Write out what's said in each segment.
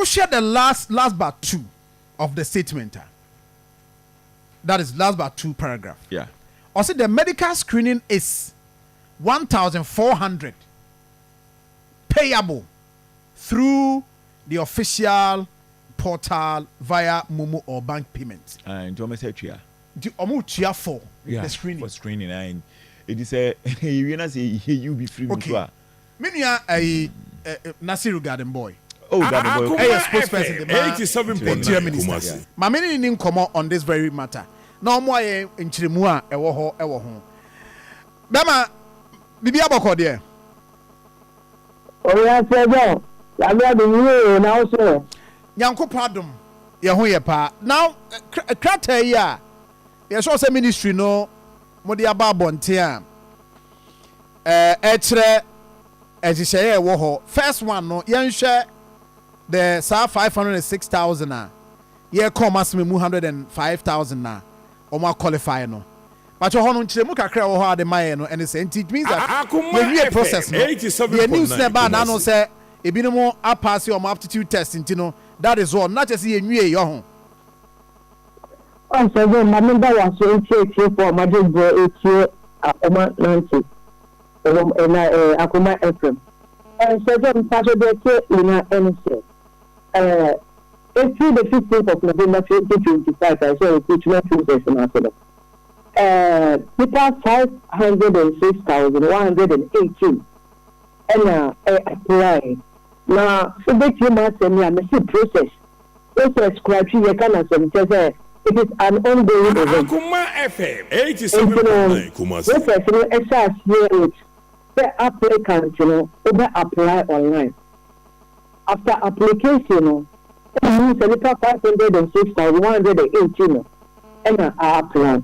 Who share the last bar 2 of the statement? That is last bar 2 paragraph. Yeah. Also, the medical screening is 1,400 payable through the official portal via Momo or bank payments. And Thomas said, "Yeah, for the screening." For screening, and it is a you be free. Okay. Minya a Nasiru Garden Boy. Oh, Garden Boy. A spokesperson. 87.9. My many didn't come on this very matter. No more in Chirimua, ewo ho. Bema, Bibi Aboko there. Oh, yeah, sir. I'm not the new now, sir. Yanko pardon. Yahu pa. Now, Krata ya. Yes, also ministry no. Modi ababontia. Etre. Ejisheye ewo ho. First one no. Yenhwe the sa 506,000 ye come as me 105,000 na. Omo qualify no. But you hono nchire mu kakra wo ho ade maye no and it means that we process no. The news never na no say ebinom a pass your aptitude test intino. That is all. Not just you nwie yo ho. Oh, so the member was 28 for Madrid 8 Akoma 90. Akoma FM. And so the pastor there in NC. It's the 15th of November 2025. I say impeachment process in Arsenal. People 506,118 and apply. Now, so that you must say, I process. Process corruption, you can say it is an ongoing event. Akoma FM 87.9. Process here is the applicant, apply online. After application, it means a little 506,118 and apply.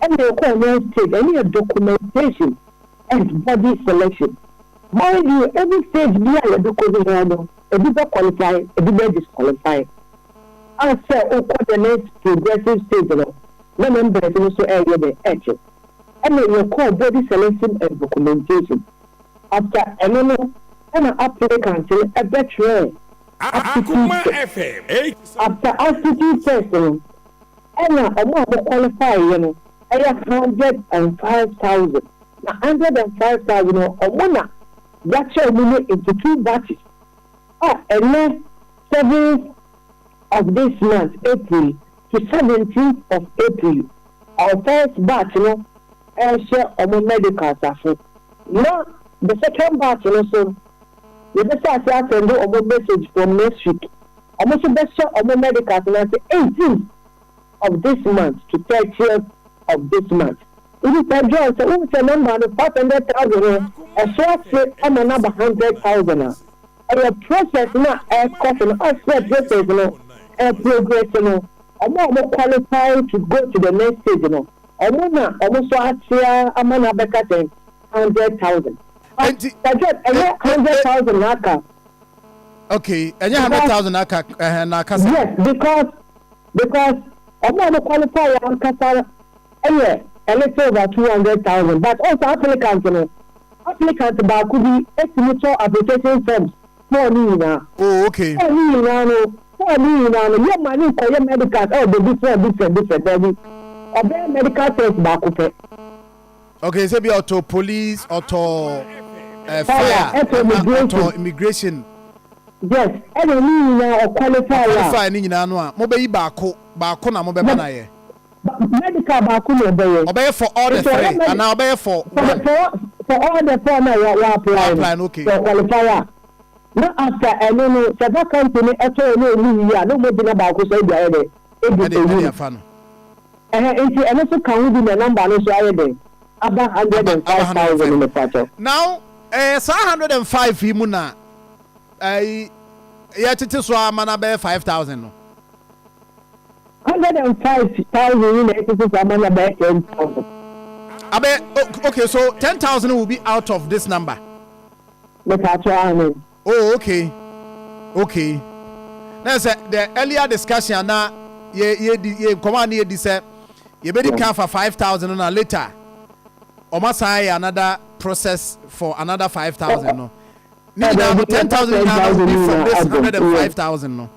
And they can take any documentation and body selection. Mind you, every stage we are documenting, a bit qualify, a bit disqualify. I say, the next progressive stage, no member is also area the edge. And then you call body selection and documentation. After an applicant, a better Akoma FM after aptitude testing, and a more qualify, I have 105,000. Now, 105,000 or one. That's into 2 batches. And then 7th of this month, April, to 17th of April, our first batch, I share on my medical staff. Now, the second batch, so the best I send you a message from next week. I'm also best on my medical staff, 18th of this month to 30th of this month. If it's a job, so it's a number of 500,000, a short say I'm another 100,000. And the process now, a question, I said, process, a progress, I'm more qualified to go to the next stage, I'm almost I'm on a better than 100,000. I get 100,000 naka. Okay, and 100,000 naka. Yes, because I'm not qualified. I'm Qatar. A little over 200,000. But also applicants, applicants could be estimated application forms for me now. Oh, okay. For me now, your money for your medical. Oh, the different, baby. Or medical test back up. Okay, so be auto police, auto fire, auto immigration. Yes, any now qualify. Qualify ni nyina no a mo be yi baako na mo be ba na ye. Medical baako no be ye. Obey for all the three and now obey for all the four now you apply. Okay. So qualifier. Now after no several company eto no year no mo bi na baako so dia ye dey afa no. Enti eno so kan we the number no so aye dey. About 105,000 in the photo. Now, 105 mu na tete so amana be 5,000 no. 105,000 in the tete so amana be 10,000. Okay, so 10,000 will be out of this number. Oh, okay. Now the earlier discussion na ye command ye say you better count for 5,000 and later. Omasai another process for another 5,000 no. 10,000 from this 105,000 no.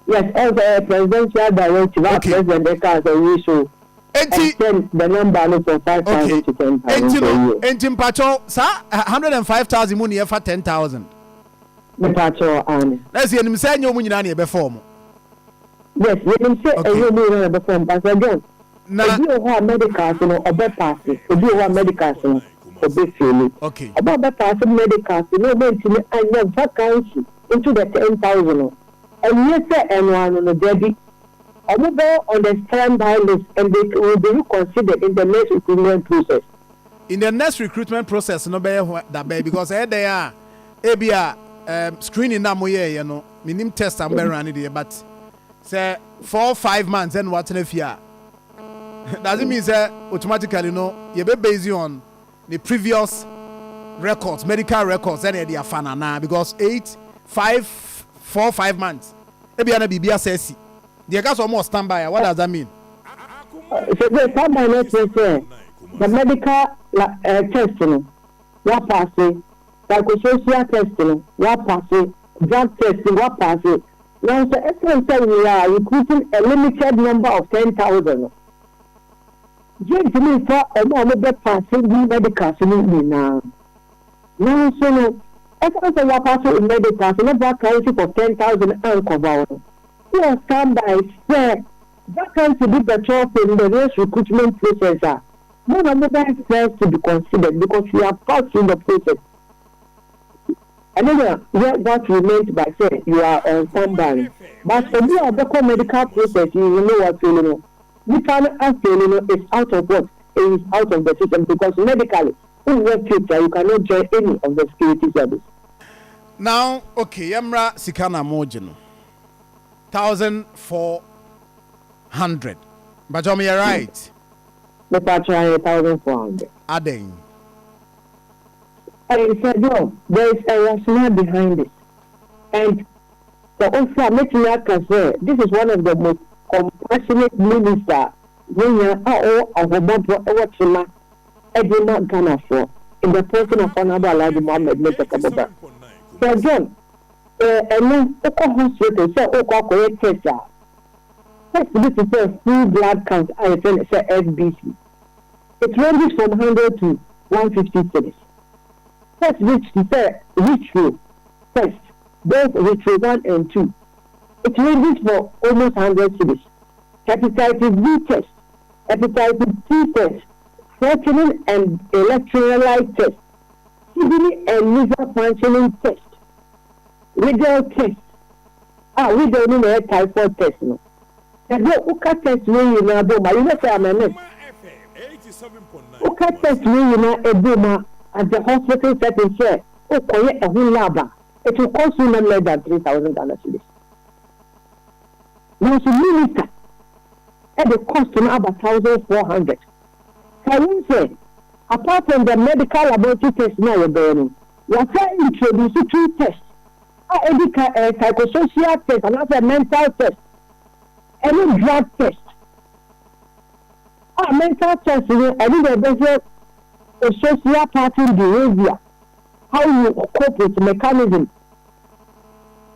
Yes, as a presidential directive, our president has a issue. Extend the number from 5,000 to 10,000. Entim pacho, sir, 105,000 money for 10,000. The pacho, let's see, and say no money na before. Yes, we can say a new money before, but again, now you have medical, you know, a bed passing, you have medical, a bit feeling. Okay. About the passing medical, you know, maintenance and your vacancy into the 10,000. And yes, sir, and one on the debit. On the standby list, and they will be reconsidered in the next recruitment process. In the next recruitment process, no be that be because they are screening na moye, you know, minimum test and be running there, but say 4-5 months and what if ya doesn't mean say automatically, you know, you be based on the previous records, medical records, and they are fan now because 4-5 months. Maybe ana bibia says the guys are more standby. What does that mean? So the standby is the medical testing, what passing, psychosocial testing, what passing, drug testing, what passing. Now, so essentially, we are recruiting a limited number of 10,000. Just to me, for a moment, passing the medical now. Now, so no, essentially, what passing in medical, so not vacancy for 10,000 and cover. We are standby, sir. Vacancy be the choice in the next recruitment process. More than that first to be considered because we have passed through the process. And then what we meant by saying you are on standby. But for me, the medical process, you know what you know. You can ask you it's out of what? It is out of the system because medically, in your future, you cannot join any of the security service. Now, okay, Yamra Sikana Mojino 1,400. But you're right. The patron 1,400. Adding. I said, no, there is a rationale behind it. And the officer making that say this is one of the most compassionate ministers when you are all of a Edema Ghana for in the person of Honorable Elijah Mohammed Mr. Kababa. So again, and then hospital say correct test. First, this is a full blood count. I say SBC. It ranges from 100 to 150 cities. First, which is ritual test, both ritual 1 and 2. It ranges for almost 100 cities. Hepatitis B test, hepatitis C test, creatinine and electrolyte test, kidney and liver functioning test, renal test. We don't need a typhoid test. No. And the UCA test when you know Boma, you know say I'm a nurse. UCA test when you know a Boma at the hospital setting share. Okay, a whole lab. It will cost you no less than $3,000. Now, so minister, at the cost to about 1,400. Can you say, apart from the medical laboratory test now you're burning, you are trying to introduce 3 tests. A psychosocial test, another mental test, any drug test. Mental test, I need a better social pattern behavior, how you cope with mechanism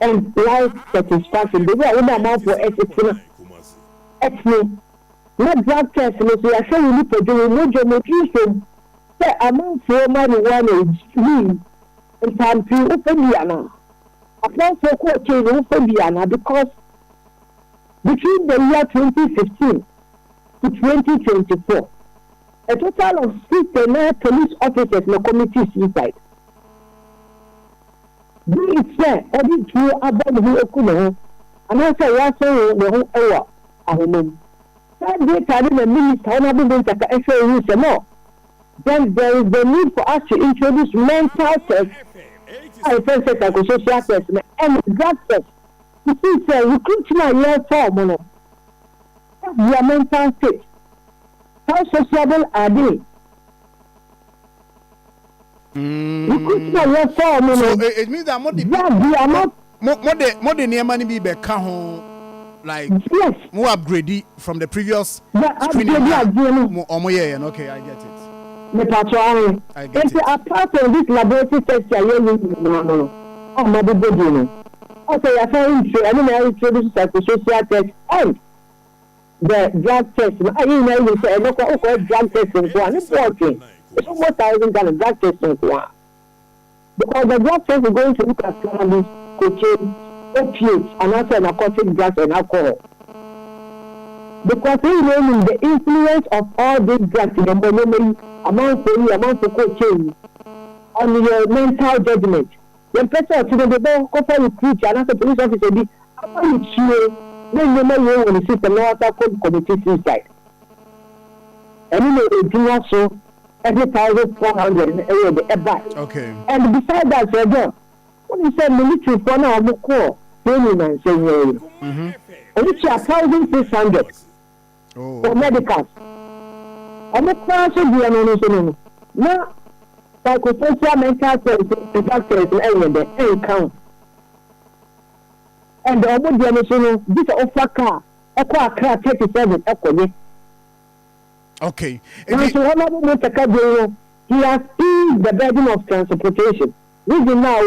and life satisfaction. The way I want to for ethics, not drug test, so I say you need to do a major nutrition. Say, among for marijuana is free and time to open the ana. Apply for court change open the ana because between the year 2015 to 2024, a total of 69 police officers in the committee suicide. Do it say, every 2 above who Akoma, and I say, I say, the whole hour, a woman. That day, I didn't minister, I didn't take a issue more. Then there is the need for us to introduce mental tests, I say, social tests, and drug tests. You see, sir, recruitment year 4, mono. That's your mental state. How sociable are they? Recruitment year 4, mono. So it means that more the near money be back home. Like yes. More upgrade from the previous screening. Okay, I get it. I get it. Apart from this laboratory test, my baby. Also, I find I mean, I introduce psychosocial test and the drug test. I you say, look, drug testing for one. It's working. It's almost $1,000 drug testing for one. Because the drug test is going to look at cannabis, cocaine, opiates, and also narcotic drugs and alcohol. Because we know the influence of all these drugs in the body, amount of cocaine, on your mental judgment. When person to the ball, offer recruit, and as a police officer, be after you cheer, then you know when the system now called committee suicide. And you know, it also every 1,400 ever. Okay. And besides that, again, when you say military for now, I'm call training and saying, only 1,600 for medicals. I'm a class of the anonymous. Now, psychosocial mental factors and count. And the other generation, this offer car, Echo 37, Echo. Okay. He has eased the burden of transportation. Reason now,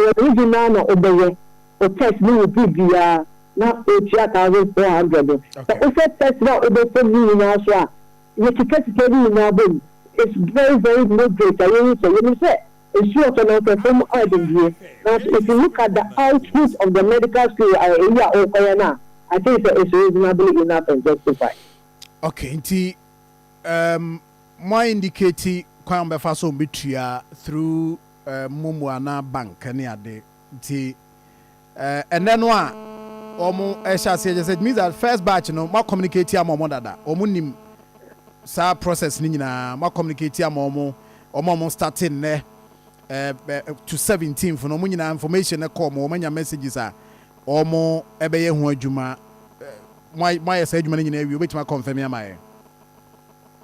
obey, or test me with PBR, now 8,400. But if I test now, obey for me in our shop, you can test it in our boom. It's very, very moderate. You say, it's short on our form here. Now, if you look at the output of the medical school, I think it's reasonably enough and justified. Okay, my indicate kwan befa so betua through Mumuana Bank any ade nti and then one omo esha say just means that first batch no ma communicate am omo dada omo nim sa process ni nyina ma communicate am omo starting ne to 17th no omo nyina information e call omo nya messages a omo ebeye ho adwuma my say adwuma ni nyina wi obetima confirm am aye.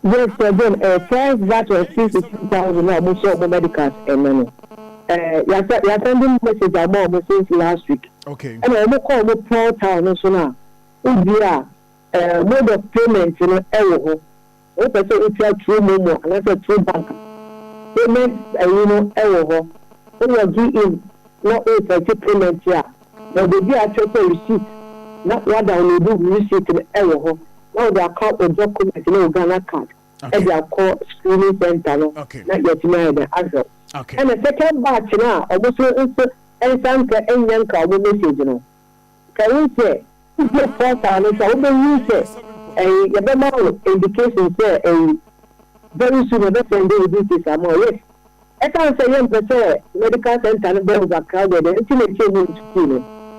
Yes, again, first batch of 62,000 almost all medicals and money. You're sending message about since last week. Okay. And I'm call the portal so now. Mode of payment in an error. What I say it's true Momo and that's a true bank. Payment error. When you give in, not a payment here. Now they be a total receipt. Not what I will do receipt in error. Now they are called a document in Ghana card. Okay. And they are called screening center. Okay. Not yet the answer. Okay. And the second batch now, almost and some can yank message. Can we say, if you portal, it's a woman you say, a memo indication say a very soon the same day with this amount. Yes. I can't say young person, medical center and bells are crowded, and intimate change to see.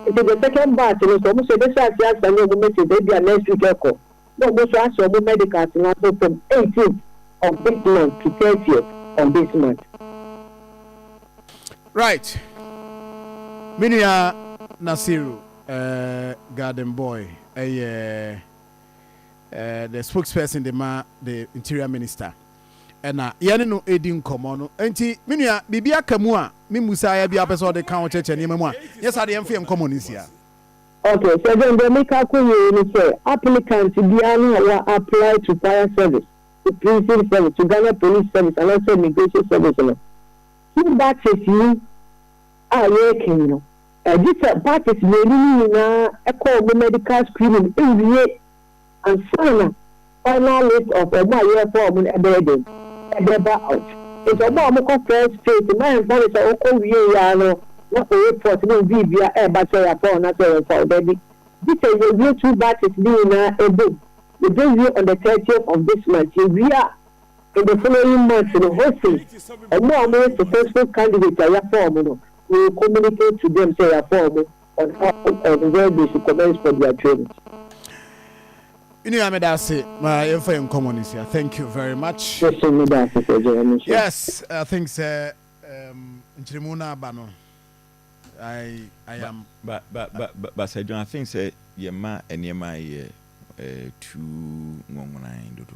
It is the second batch, and it's almost a message, and the message, maybe a next week echo. No, those are some medicals and also from 18th of this month to 30th of this month. Right. Minia Nasiru, Garden Boy, the spokesperson, the Interior Minister. And yani no edin komono. Enti Minia bibia kamua, mi musaya bi apeso de kan church ani memu a. Yes ade emfem common is here. Okay, so then the make a say applicants will apply to fire service, to prison service, to Ghana police service, and also immigration service. Two batches you are working. This batches really a call medical screening and final list of my year form and burden. And out. It's a more first phase. My advice is okay, not a report, no via air battery upon natural baby. This is a new two batches being a book. The debut on the 30th of this month. We are in the following month in the hosting. A more successful candidate are form. We will communicate to them, say a form on how and where they should commence for their training. My info in common is here. Thank you very much. Yes, I think Nchirimuna Bano. I am, but Sir John, I think say Yema and Yema 219 Dodo.